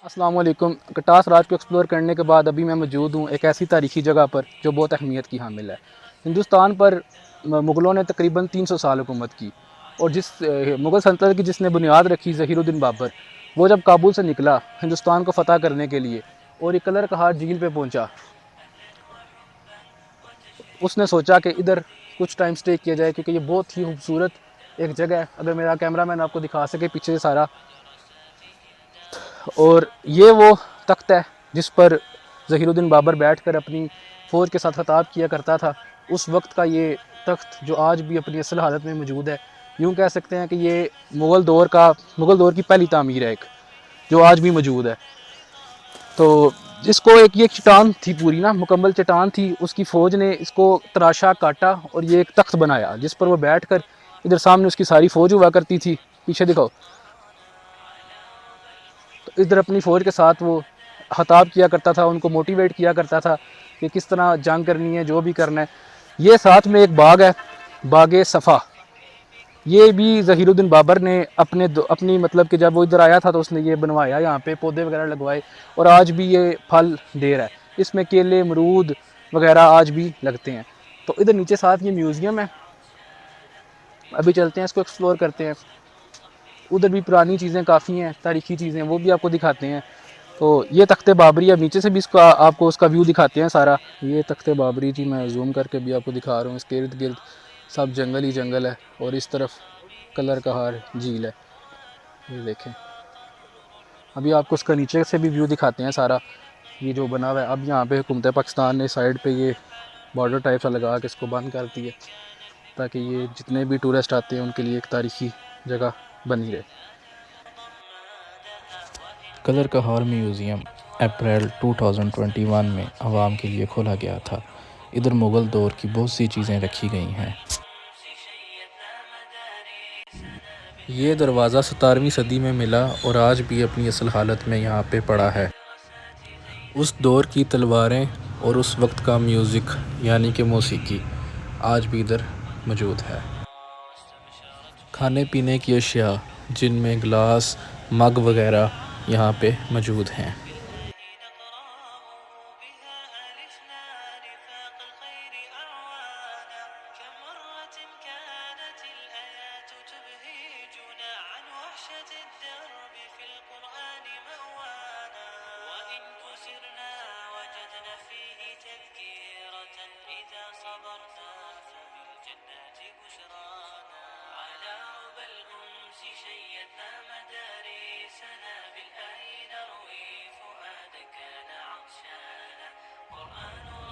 السلام علیکم۔ کٹاس راج کو ایکسپلور کرنے کے بعد ابھی میں موجود ہوں ایک ایسی تاریخی جگہ پر جو بہت اہمیت کی حامل ہے۔ ہندوستان پر مغلوں نے تقریباً 300 سال حکومت کی، اور جس مغل سلطنت کی جس نے بنیاد رکھی ظہیر الدین بابر، وہ جب کابل سے نکلا ہندوستان کو فتح کرنے کے لیے اور یہ کلر کہار جھیل پہ پہنچا، اس نے سوچا کہ ادھر کچھ ٹائم سٹے کیا جائے، کیونکہ یہ بہت ہی خوبصورت ایک جگہ ہے۔ اگر میرا کیمرہ مین آپ کو دکھا سکے پیچھے سے سارا، اور یہ وہ تخت ہے جس پر ظہیر الدین بابر بیٹھ کر اپنی فوج کے ساتھ خطاب کیا کرتا تھا۔ اس وقت کا یہ تخت جو آج بھی اپنی اصل حالت میں موجود ہے، یوں کہہ سکتے ہیں کہ یہ مغل دور کی پہلی تعمیر ہے ایک، جو آج بھی موجود ہے۔ تو جس کو یہ چٹان تھی پوری نا، مکمل چٹان تھی، اس کی فوج نے اس کو تراشا، کاٹا اور یہ ایک تخت بنایا جس پر وہ بیٹھ کر، ادھر سامنے اس کی ساری فوج ہوا کرتی تھی، پیچھے دکھاؤ، تو ادھر اپنی فوج کے ساتھ وہ خطاب کیا کرتا تھا، ان کو موٹیویٹ کیا کرتا تھا کہ کس طرح جنگ کرنی ہے، جو بھی کرنا ہے۔ یہ ساتھ میں ایک باغ ہے، باغ صفا، یہ بھی ظہیر الدین بابر نے اپنی مطلب کہ جب وہ ادھر آیا تھا تو اس نے یہ بنوایا، یہاں پہ پودے وغیرہ لگوائے، اور آج بھی یہ پھل دے رہا ہے۔ اس میں کیلے، امرود وغیرہ آج بھی لگتے ہیں۔ تو ادھر نیچے ساتھ یہ میوزیم ہے، ابھی چلتے ہیں اس کو ایکسپلور کرتے ہیں۔ ادھر بھی پرانی چیزیں کافی ہیں، تاریخی چیزیں، وہ بھی آپ کو دکھاتے ہیں۔ تو یہ تخت بابری ہے، نیچے سے بھی آپ کو اس کا ویو دکھاتے ہیں سارا۔ یہ تخت بابری جی، میں زوم کر کے بھی آپ کو دکھا رہا ہوں۔ اس کے ارد گرد سب جنگل ہی جنگل ہے، اور اس طرف کلر کہار جھیل ہے، یہ دیکھیں۔ ابھی آپ کو اس کا نیچے سے بھی ویو دکھاتے ہیں سارا، یہ جو بنا ہوا ہے۔ اب یہاں پہ حکومت پاکستان نے سائڈ پہ یہ بارڈر ٹائپ سا لگا کے اس کو بند کر دی ہے، تاکہ یہ جتنے بھی ٹورسٹ آتے ہیں ان کے لیے ایک تاریخی جگہ بنی رہے۔ کلر کہار میوزیم اپریل 2021 میں عوام کے لیے کھولا گیا تھا۔ ادھر مغل دور کی بہت سی چیزیں رکھی گئی ہیں۔ یہ دروازہ 17ویں صدی میں ملا اور آج بھی اپنی اصل حالت میں یہاں پہ پڑا ہے۔ اس دور کی تلواریں اور اس وقت کا میوزک یعنی کہ موسیقی آج بھی ادھر موجود ہے۔ کھانے پینے کی اشیاء جن میں گلاس، مگ وغیرہ یہاں پہ موجود ہیں۔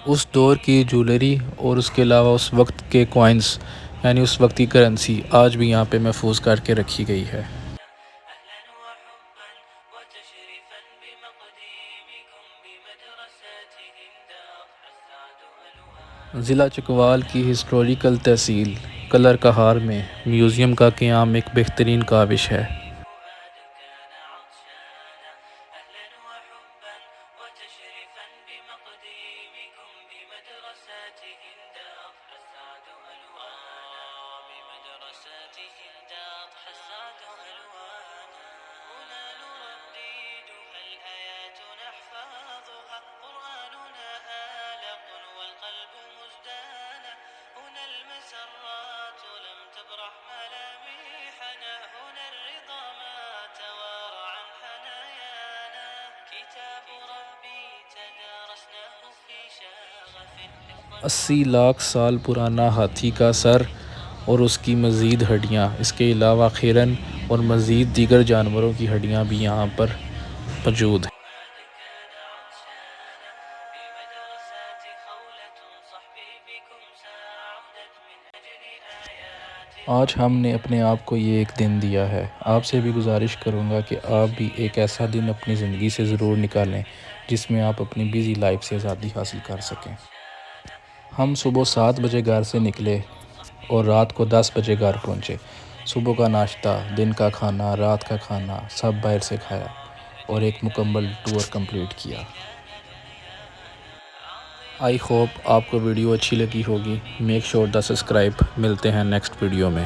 اس دور کی جولری اور اس کے علاوہ اس وقت کے کوائنز یعنی اس وقت کی کرنسی آج بھی یہاں پہ محفوظ کر کے رکھی گئی ہے۔ ضلع چکوال کی ہسٹوریکل تحصیل کلر کہار میں میوزیم کا قیام ایک بہترین کاوش ہے۔ اسی لاکھ سال پرانا ہاتھی کا سر اور اس کی مزید ہڈیاں، اس کے علاوہ خیرن اور مزید دیگر جانوروں کی ہڈیاں بھی یہاں پر موجود ہیں۔ آج ہم نے اپنے آپ کو یہ ایک دن دیا ہے۔ آپ سے بھی گزارش کروں گا کہ آپ بھی ایک ایسا دن اپنی زندگی سے ضرور نکالیں جس میں آپ اپنی بیزی لائف سے آزادی حاصل کر سکیں۔ ہم صبح 7 بجے گھر سے نکلے اور رات کو 10 بجے گھر پہنچے۔ صبح کا ناشتہ، دن کا کھانا، رات کا کھانا سب باہر سے کھایا اور ایک مکمل ٹور کمپلیٹ کیا۔ آئی ہوپ آپ کو ویڈیو اچھی لگی ہوگی۔ میک شور دا سبسکرائب۔ ملتے ہیں نیکسٹ ویڈیو میں۔